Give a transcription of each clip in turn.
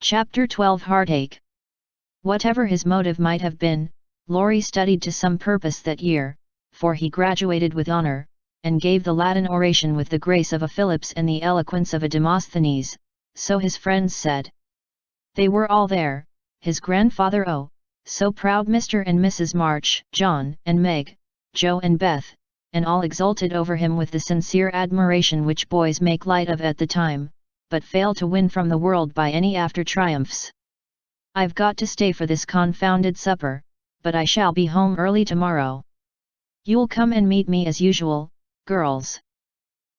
Chapter 12 Heartache. Whatever his motive might have been, Laurie studied to some purpose that year, for he graduated with honor, and gave the Latin oration with the grace of a Phillips and the eloquence of a Demosthenes, so his friends said. They were all there, his grandfather so proud, Mr. and Mrs. March, John and Meg, Joe and Beth, and all exulted over him with the sincere admiration which boys make light of at the time, but fail to win from the world by any after triumphs. I've got to stay for this confounded supper, but I shall be home early tomorrow. You'll come and meet me as usual, girls?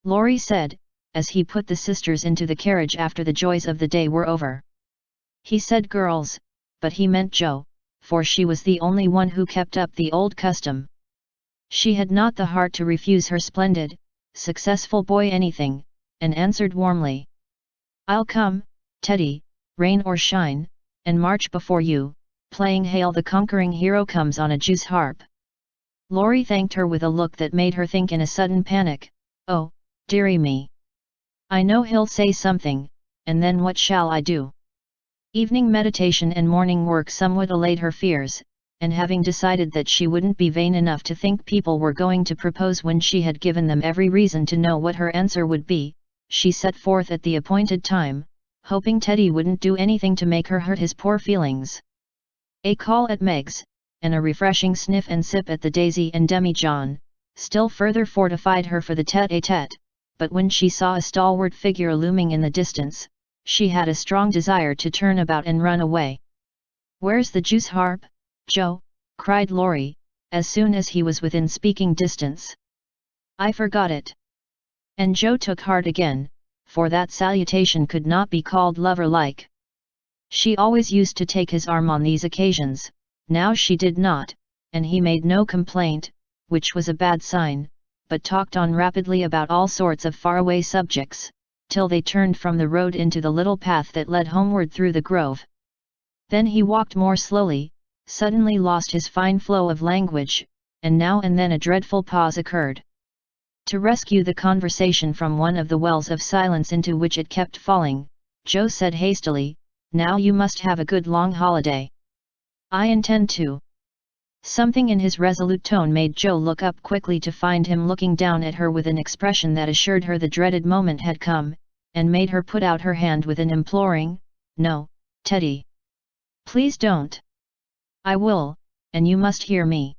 Laurie said, as he put the sisters into the carriage after the joys of the day were over. He said girls, but he meant Joe, for she was the only one who kept up the old custom. She had not the heart to refuse her splendid, successful boy anything, and answered warmly. I'll come, Teddy, rain or shine, and march before you, playing Hail the Conquering Hero comes on a Jew's harp. Laurie thanked her with a look that made her think in a sudden panic, oh, dearie me. I know he'll say something, and then what shall I do? Evening meditation and morning work somewhat allayed her fears, and having decided that she wouldn't be vain enough to think people were going to propose when she had given them every reason to know what her answer would be, she set forth at the appointed time, hoping Teddy wouldn't do anything to make her hurt his poor feelings. A call at Meg's, and a refreshing sniff and sip at the Daisy and Demi-John, still further fortified her for the tete-a-tete, but when she saw a stalwart figure looming in the distance, she had a strong desire to turn about and run away. Where's the Jew's harp, Joe? Cried Laurie, as soon as he was within speaking distance. I forgot it. And Joe took heart again, for that salutation could not be called lover-like. She always used to take his arm on these occasions, now she did not, and he made no complaint, which was a bad sign, but talked on rapidly about all sorts of faraway subjects, till they turned from the road into the little path that led homeward through the grove. Then he walked more slowly, suddenly lost his fine flow of language, and now and then a dreadful pause occurred. To rescue the conversation from one of the wells of silence into which it kept falling, Joe said hastily, now you must have a good long holiday. I intend to. Something in his resolute tone made Joe look up quickly to find him looking down at her with an expression that assured her the dreaded moment had come, and made her put out her hand with an imploring, no, Teddy. Please don't. I will, and you must hear me.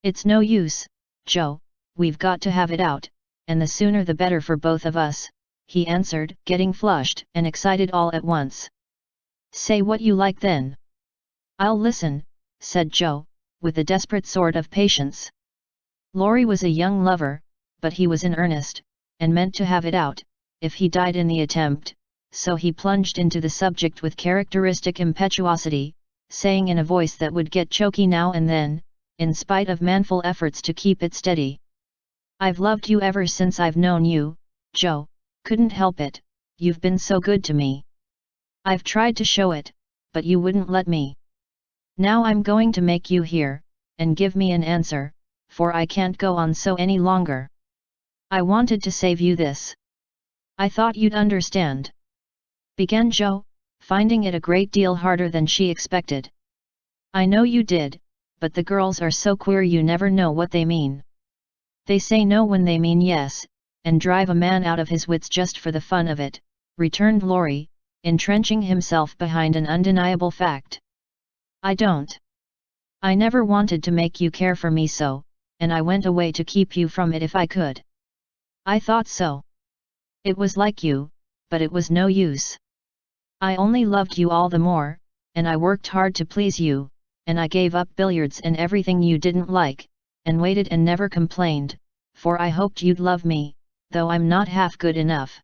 It's no use, Joe, we've got to have it out, and the sooner the better for both of us, he answered, getting flushed and excited all at once. Say what you like then. I'll listen, said Joe, with a desperate sort of patience. Laurie was a young lover, but he was in earnest, and meant to have it out, if he died in the attempt, so he plunged into the subject with characteristic impetuosity, saying in a voice that would get choky now and then, in spite of manful efforts to keep it steady. I've loved you ever since I've known you, Joe, couldn't help it, you've been so good to me. I've tried to show it, but you wouldn't let me. Now I'm going to make you hear, and give me an answer, for I can't go on so any longer. I wanted to save you this. I thought you'd understand. Began Joe, finding it a great deal harder than she expected. I know you did, but the girls are so queer you never know what they mean. They say no when they mean yes, and drive a man out of his wits just for the fun of it, returned Laurie, entrenching himself behind an undeniable fact. I don't. I never wanted to make you care for me so, and I went away to keep you from it if I could. I thought so. It was like you, but it was no use. I only loved you all the more, and I worked hard to please you, and I gave up billiards and everything you didn't like, and waited and never complained, for I hoped you'd love me, though I'm not half good enough.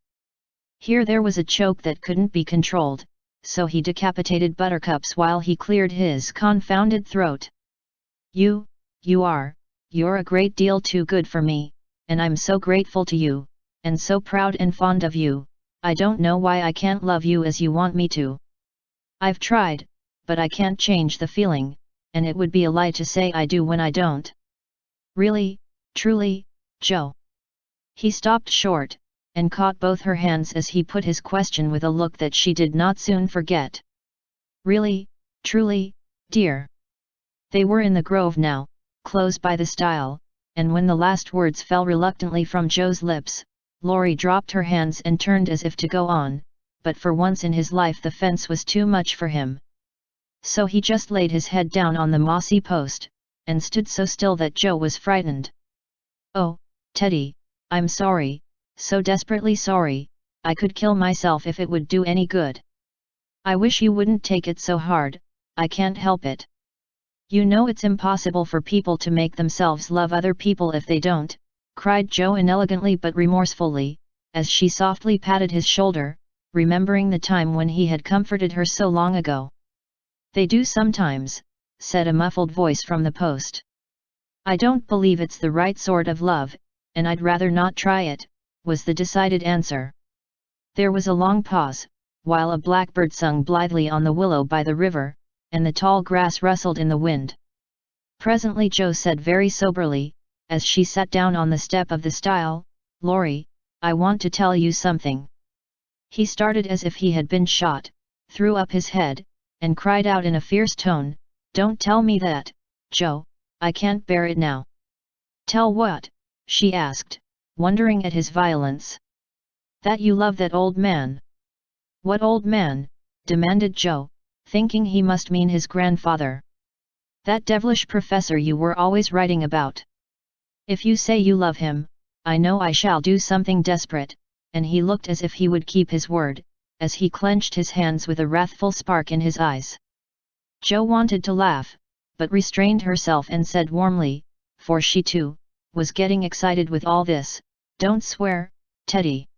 Here there was a choke that couldn't be controlled, so he decapitated Buttercups while he cleared his confounded throat. You're a great deal too good for me, and I'm so grateful to you, and so proud and fond of you, I don't know why I can't love you as you want me to. I've tried, but I can't change the feeling, and it would be a lie to say I do when I don't. Really, truly, Joe. He stopped short, and caught both her hands as he put his question with a look that she did not soon forget. Really, truly, dear. They were in the grove now, close by the stile, and when the last words fell reluctantly from Joe's lips, Laurie dropped her hands and turned as if to go on, but for once in his life the fence was too much for him. So he just laid his head down on the mossy post, and stood so still that Joe was frightened. "Oh, Teddy, I'm sorry, so desperately sorry, I could kill myself if it would do any good. I wish you wouldn't take it so hard, I can't help it. You know it's impossible for people to make themselves love other people if they don't," cried Joe inelegantly but remorsefully, as she softly patted his shoulder, remembering the time when he had comforted her so long ago. "They do sometimes," said a muffled voice from the post. "I don't believe it's the right sort of love, and I'd rather not try it," was the decided answer. There was a long pause, while a blackbird sung blithely on the willow by the river, and the tall grass rustled in the wind. Presently Joe said very soberly, as she sat down on the step of the stile, "Laurie, I want to tell you something." He started as if he had been shot, threw up his head, and cried out in a fierce tone, "Don't tell me that, Joe, I can't bear it now." "Tell what?" she asked, wondering at his violence. "That you love that old man." "What old man?" demanded Joe, thinking he must mean his grandfather. "That devilish professor you were always writing about. If you say you love him, I know I shall do something desperate," and he looked as if he would keep his word, as he clenched his hands with a wrathful spark in his eyes. Joe wanted to laugh, but restrained herself and said warmly, for she too was getting excited with all this, "Don't swear, Teddy.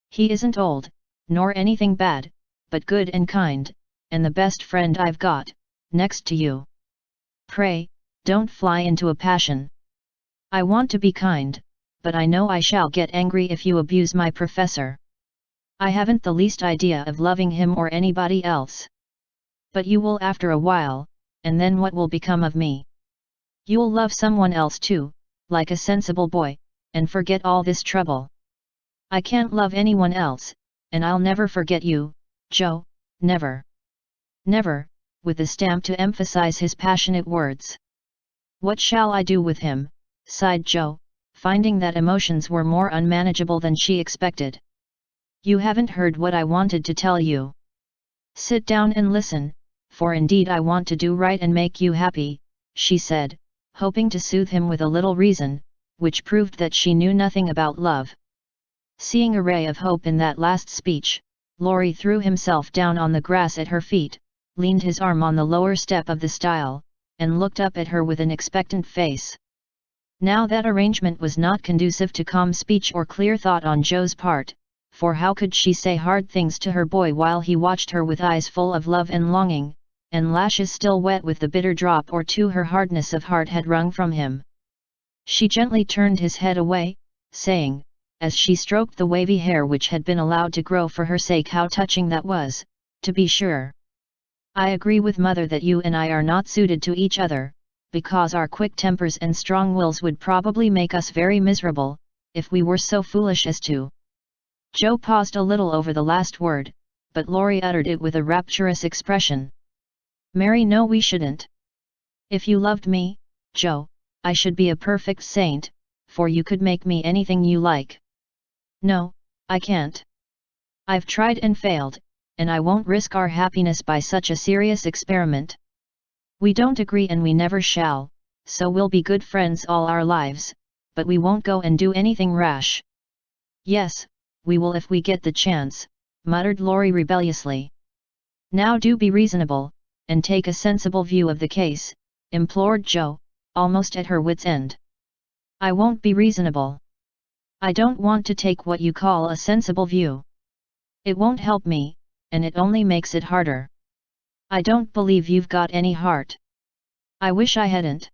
He isn't old, nor anything bad, but good and kind, and the best friend I've got, next to you. Pray, don't fly into a passion. I want to be kind, but I know I shall get angry if you abuse my professor. I haven't the least idea of loving him or anybody else. But you will after a while, and then what will become of me? You'll love someone else too, like a sensible boy, and forget all this trouble. I can't love anyone else, and I'll never forget you, Joe, never. Never," with a stamp to emphasize his passionate words. "What shall I do with him?" sighed Joe, finding that emotions were more unmanageable than she expected. "You haven't heard what I wanted to tell you. Sit down and listen, for indeed I want to do right and make you happy," she said, hoping to soothe him with a little reason, which proved that she knew nothing about love. Seeing a ray of hope in that last speech, Laurie threw himself down on the grass at her feet, leaned his arm on the lower step of the stile, and looked up at her with an expectant face. Now that arrangement was not conducive to calm speech or clear thought on Joe's part, for how could she say hard things to her boy while he watched her with eyes full of love and longing, and lashes still wet with the bitter drop or two her hardness of heart had wrung from him. She gently turned his head away, saying, as she stroked the wavy hair which had been allowed to grow for her sake, "How touching that was, to be sure. I agree with Mother that you and I are not suited to each other, because our quick tempers and strong wills would probably make us very miserable, if we were so foolish as to." Joe paused a little over the last word, but Laurie uttered it with a rapturous expression. "Mary, no, we shouldn't. If you loved me, Joe, I should be a perfect saint, for you could make me anything you like. No, I can't. I've tried and failed, and I won't risk our happiness by such a serious experiment. We don't agree and we never shall, so we'll be good friends all our lives, but we won't go and do anything rash." "Yes, we will if we get the chance," muttered Laurie rebelliously. "Now do be reasonable, and take a sensible view of the case," implored Joe, almost at her wit's end. "I won't be reasonable. I don't want to take what you call a sensible view. It won't help me, and it only makes it harder. I don't believe you've got any heart. I wish I hadn't."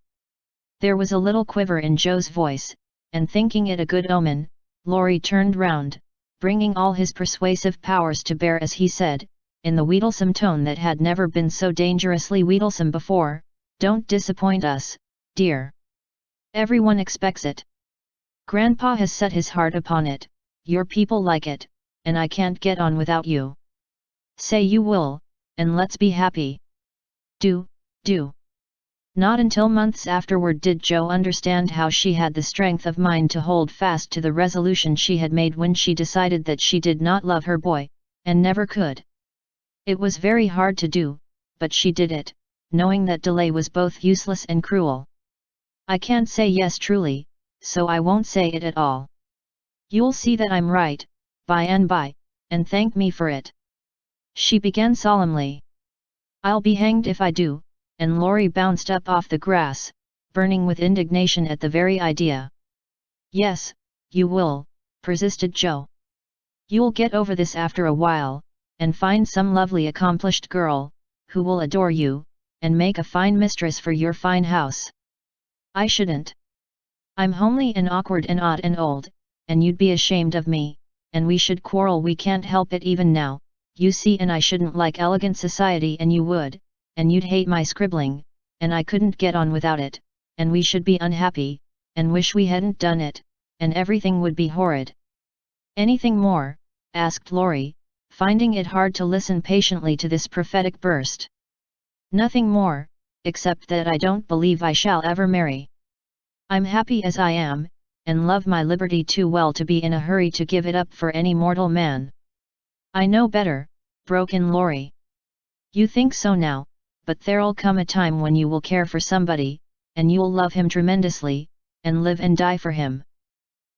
There was a little quiver in Joe's voice, and thinking it a good omen, Laurie turned round, bringing all his persuasive powers to bear as he said, in the wheedlesome tone that had never been so dangerously wheedlesome before, "Don't disappoint us, dear. Everyone expects it. Grandpa has set his heart upon it, Your people like it, and I can't get on without you. Say you will, and let's be happy. Do. Not until months afterward did Jo understand how she had the strength of mind to hold fast to the resolution she had made when she decided that she did not love her boy, and never could. It was very hard to do, but she did it, knowing that delay was both useless and cruel. I can't say yes truly, so I won't say it at all. You'll see that I'm right, by and by, and thank me for it. She began solemnly. I'll be hanged if I do, and Laurie bounced up off the grass, burning with indignation at the very idea. Yes, you will, persisted Jo. You'll get over this after a while, and find some lovely accomplished girl, who will adore you, and make a fine mistress for your fine house. I shouldn't. I'm homely and awkward and odd and old, and you'd be ashamed of me, and we should quarrel. We can't help it even now, you see, and I shouldn't like elegant society and you would, and you'd hate my scribbling, and I couldn't get on without it, and we should be unhappy, and wish we hadn't done it, and everything would be horrid. Anything more? Asked Laurie, finding it hard to listen patiently to this prophetic burst. Nothing more, except that I don't believe I shall ever marry. I'm happy as I am, and love my liberty too well to be in a hurry to give it up for any mortal man. I know better, broke in Laurie. You think so now, but there'll come a time when you will care for somebody, and you'll love him tremendously, and live and die for him.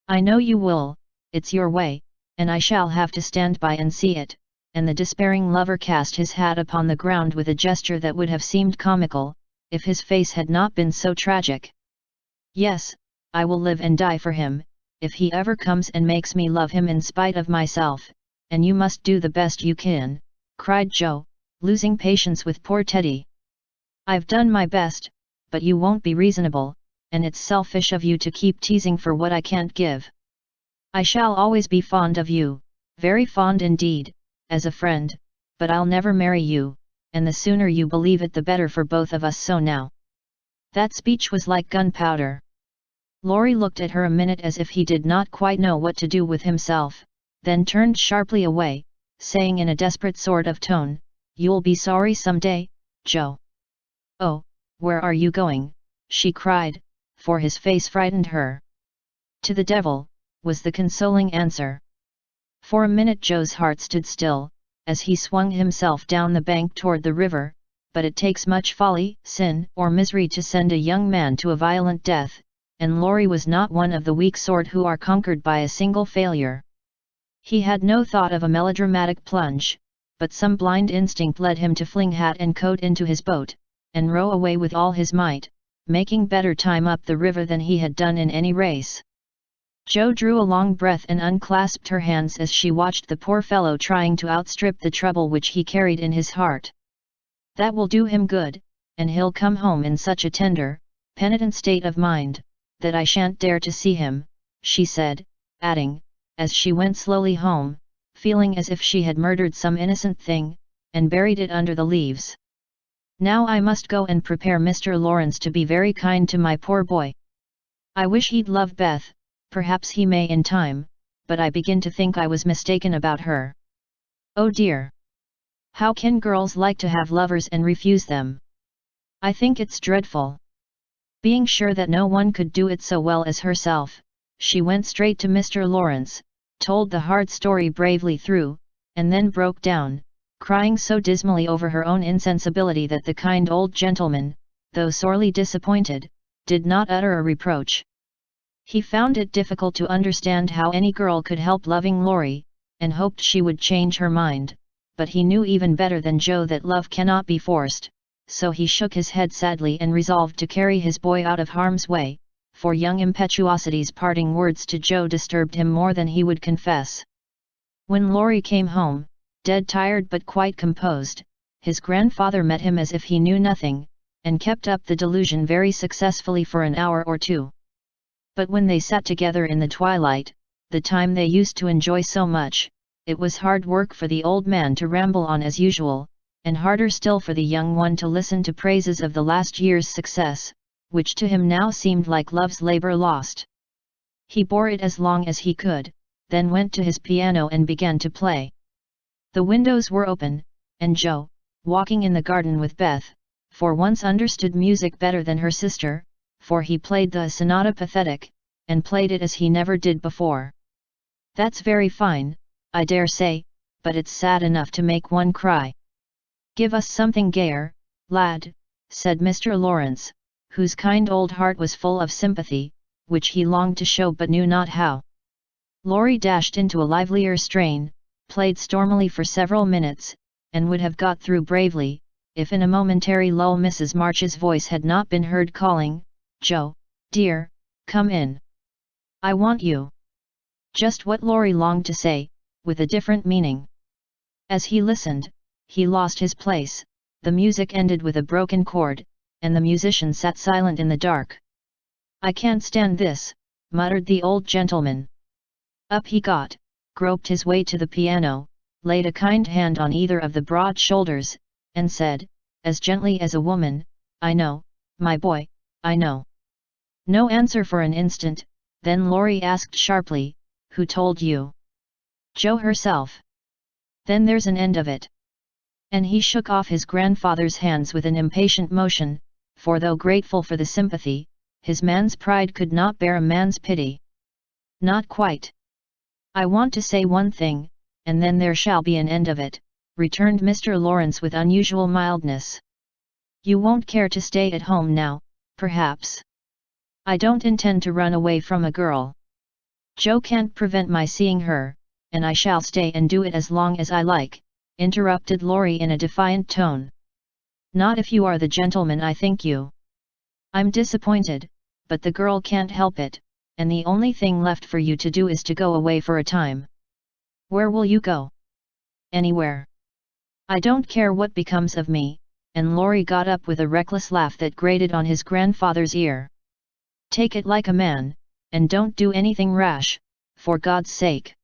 I know you will, it's your way, and I shall have to stand by and see it, and the despairing lover cast his hat upon the ground with a gesture that would have seemed comical, if his face had not been so tragic. Yes, I will live and die for him, if he ever comes and makes me love him in spite of myself, and you must do the best you can, cried Jo, losing patience with poor Teddy. I've done my best, but you won't be reasonable, and it's selfish of you to keep teasing for what I can't give. I shall always be fond of you, very fond indeed, as a friend, but I'll never marry you, and the sooner you believe it the better for both of us. So now. That speech was like gunpowder. Laurie looked at her a minute as if he did not quite know what to do with himself, then turned sharply away, saying in a desperate sort of tone, You'll be sorry some day, Jo. Oh, where are you going? She cried, for his face frightened her. To the devil, was the consoling answer. For a minute Jo's heart stood still, as he swung himself down the bank toward the river, but it takes much folly, sin, or misery to send a young man to a violent death, and Laurie was not one of the weak sort who are conquered by a single failure. He had no thought of a melodramatic plunge, but some blind instinct led him to fling hat and coat into his boat, and row away with all his might, making better time up the river than he had done in any race. Jo drew a long breath and unclasped her hands as she watched the poor fellow trying to outstrip the trouble which he carried in his heart. That will do him good, and he'll come home in such a tender, penitent state of mind, that I shan't dare to see him, she said, adding, as she went slowly home, feeling as if she had murdered some innocent thing, and buried it under the leaves. Now I must go and prepare Mr. Lawrence to be very kind to my poor boy. I wish he'd love Beth, perhaps he may in time, but I begin to think I was mistaken about her. Oh dear! How can girls like to have lovers and refuse them? I think it's dreadful. Being sure that no one could do it so well as herself, she went straight to Mr. Lawrence, told the hard story bravely through, and then broke down, crying so dismally over her own insensibility that the kind old gentleman, though sorely disappointed, did not utter a reproach. He found it difficult to understand how any girl could help loving Laurie, and hoped she would change her mind, but he knew even better than Jo that love cannot be forced, so he shook his head sadly and resolved to carry his boy out of harm's way, for young impetuosity's parting words to Jo disturbed him more than he would confess. When Laurie came home, dead tired but quite composed, his grandfather met him as if he knew nothing, and kept up the delusion very successfully for an hour or two. But when they sat together in the twilight, the time they used to enjoy so much, it was hard work for the old man to ramble on as usual, and harder still for the young one to listen to praises of the last year's success, which to him now seemed like love's labor lost. He bore it as long as he could, then went to his piano and began to play. The windows were open, and Joe, walking in the garden with Beth, for once understood music better than her sister, for he played the Sonata Pathetic, and played it as he never did before. "That's very fine, I dare say, but it's sad enough to make one cry." "Give us something gayer, lad," said Mr. Lawrence, whose kind old heart was full of sympathy, which he longed to show but knew not how. Laurie dashed into a livelier strain, played stormily for several minutes, and would have got through bravely, if in a momentary lull Mrs. March's voice had not been heard calling, "Joe, dear, come in. I want you." Just what Laurie longed to say, with a different meaning. As he listened, he lost his place, the music ended with a broken chord, and the musician sat silent in the dark. "I can't stand this," muttered the old gentleman. Up he got, groped his way to the piano, laid a kind hand on either of the broad shoulders, and said, as gently as a woman, "I know, my boy, I know." No answer for an instant, then Laurie asked sharply, "Who told you?" "Joe herself." "Then there's an end of it." And he shook off his grandfather's hands with an impatient motion, for though grateful for the sympathy, his man's pride could not bear a man's pity. "Not quite. I want to say one thing, and then there shall be an end of it," returned Mr. Lawrence with unusual mildness. "You won't care to stay at home now, perhaps?" "I don't intend to run away from a girl. Joe can't prevent my seeing her, and I shall stay and do it as long as I like," interrupted Laurie in a defiant tone. "Not if you are the gentleman I think you. I'm disappointed, but the girl can't help it, and the only thing left for you to do is to go away for a time." "Where will you go?" "Anywhere. I don't care what becomes of me," and Laurie got up with a reckless laugh that grated on his grandfather's ear. "Take it like a man, and don't do anything rash, for God's sake.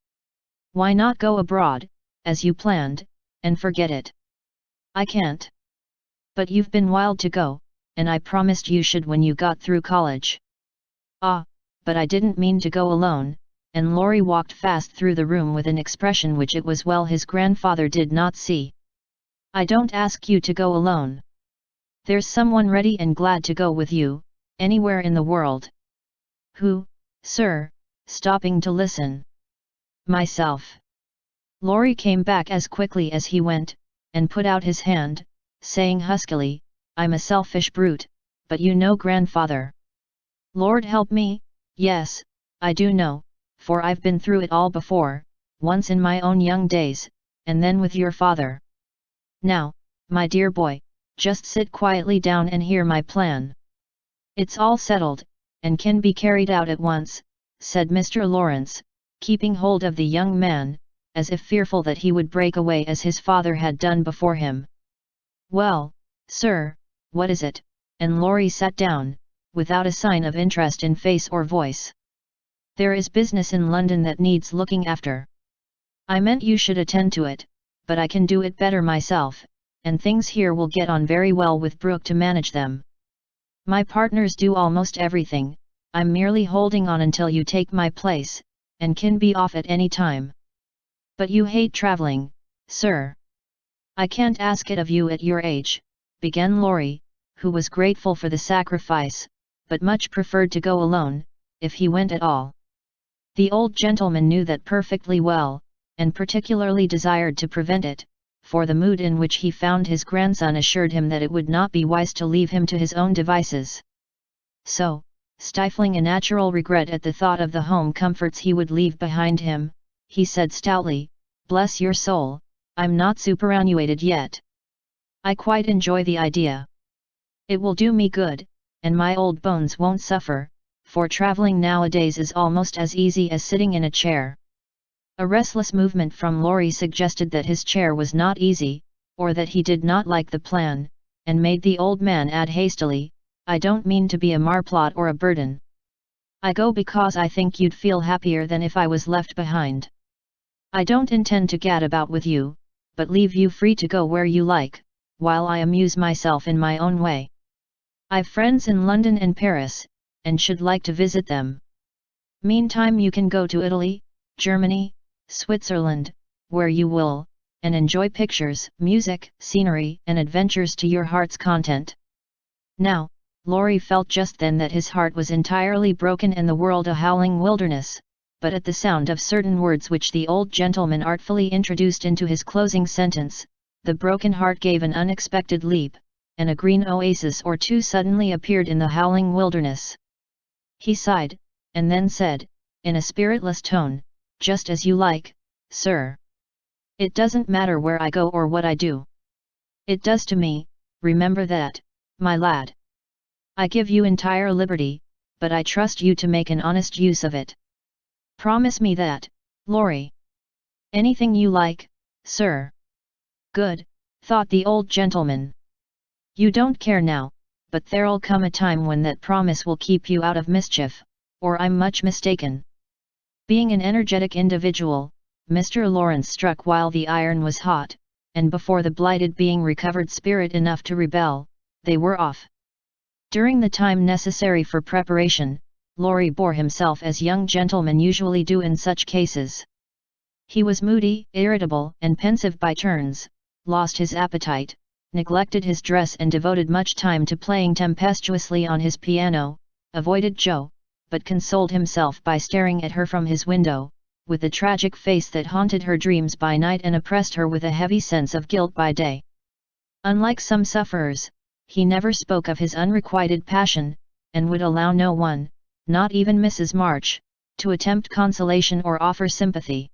Why not go abroad, as you planned, and forget it?" "I can't." "But you've been wild to go, and I promised you should when you got through college." "Ah, but I didn't mean to go alone," and Laurie walked fast through the room with an expression which it was well his grandfather did not see. "I don't ask you to go alone. There's someone ready and glad to go with you, anywhere in the world." "Who, sir?" stopping to listen. "Myself." Laurie came back as quickly as he went, and put out his hand, saying huskily, "I'm a selfish brute, but you know grandfather." "Lord help me, yes, I do know, for I've been through it all before, once in my own young days, and then with your father. Now, my dear boy, just sit quietly down and hear my plan. It's all settled, and can be carried out at once," said Mr. Lawrence, keeping hold of the young man, as if fearful that he would break away as his father had done before him. "Well, sir, what is it?" and Laurie sat down, without a sign of interest in face or voice. "There is business in London that needs looking after. I meant you should attend to it, but I can do it better myself, and things here will get on very well with Brooke to manage them. My partners do almost everything, I'm merely holding on until you take my place, and can be off at any time." "But you hate travelling, sir." "I can't ask it of you at your age," began Laurie, who was grateful for the sacrifice, but much preferred to go alone, if he went at all. The old gentleman knew that perfectly well, and particularly desired to prevent it, for the mood in which he found his grandson assured him that it would not be wise to leave him to his own devices. So, stifling a natural regret at the thought of the home comforts he would leave behind him, he said stoutly, "Bless your soul, I'm not superannuated yet. I quite enjoy the idea. It will do me good, and my old bones won't suffer, for travelling nowadays is almost as easy as sitting in a chair." A restless movement from Laurie suggested that his chair was not easy, or that he did not like the plan, and made the old man add hastily, "I don't mean to be a marplot or a burden. I go because I think you'd feel happier than if I was left behind. I don't intend to gad about with you, but leave you free to go where you like, while I amuse myself in my own way. I've friends in London and Paris, and should like to visit them. Meantime you can go to Italy, Germany, Switzerland, where you will, and enjoy pictures, music, scenery, and adventures to your heart's content. Now, Laurie felt just then that his heart was entirely broken and the world a howling wilderness, but at the sound of certain words which the old gentleman artfully introduced into his closing sentence, the broken heart gave an unexpected leap, and a green oasis or two suddenly appeared in the howling wilderness. He sighed, and then said, in a spiritless tone, "Just as you like, sir. It doesn't matter where I go or what I do. It does to me, remember that, my lad. I give you entire liberty, but I trust you to make an honest use of it. Promise me that, Laurie." "Anything you like, sir." "Good," thought the old gentleman. "You don't care now, but there'll come a time when that promise will keep you out of mischief, or I'm much mistaken." Being an energetic individual, Mr. Lawrence struck while the iron was hot, and before the blighted being recovered spirit enough to rebel, they were off. During the time necessary for preparation, Laurie bore himself as young gentlemen usually do in such cases. He was moody, irritable, and pensive by turns, lost his appetite, neglected his dress and devoted much time to playing tempestuously on his piano, avoided Jo, but consoled himself by staring at her from his window, with the tragic face that haunted her dreams by night and oppressed her with a heavy sense of guilt by day. Unlike some sufferers, he never spoke of his unrequited passion, and would allow no one, not even Mrs. March, to attempt consolation or offer sympathy.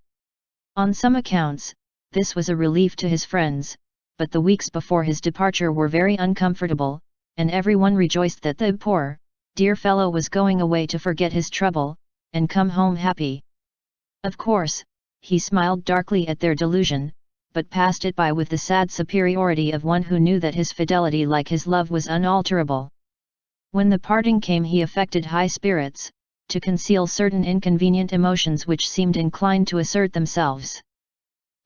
On some accounts, this was a relief to his friends, but the weeks before his departure were very uncomfortable, and everyone rejoiced that the poor, dear fellow was going away to forget his trouble, and come home happy. Of course, he smiled darkly at their delusion, but passed it by with the sad superiority of one who knew that his fidelity like his love was unalterable. When the parting came he affected high spirits, to conceal certain inconvenient emotions which seemed inclined to assert themselves.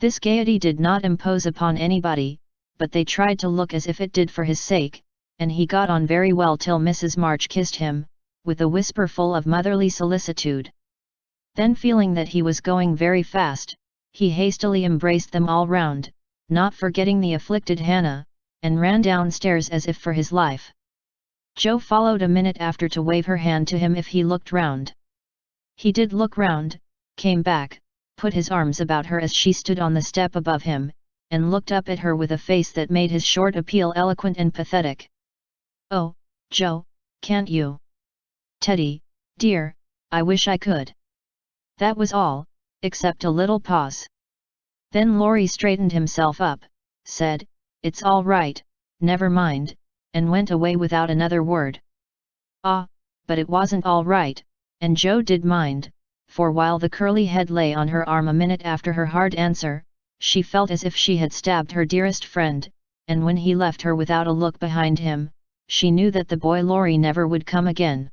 This gaiety did not impose upon anybody, but they tried to look as if it did for his sake, and he got on very well till Mrs. March kissed him, with a whisper full of motherly solicitude. Then feeling that he was going very fast, he hastily embraced them all round, not forgetting the afflicted Hannah, and ran downstairs as if for his life. Jo followed a minute after to wave her hand to him if he looked round. He did look round, came back, put his arms about her as she stood on the step above him, and looked up at her with a face that made his short appeal eloquent and pathetic. "Oh, Jo, can't you? Teddy, dear, I wish I could." That was all, except a little pause. Then Laurie straightened himself up, said, "It's all right, never mind," and went away without another word. Ah, but it wasn't all right, and Jo did mind, for while the curly head lay on her arm a minute after her hard answer, she felt as if she had stabbed her dearest friend, and when he left her without a look behind him, she knew that the boy Laurie never would come again.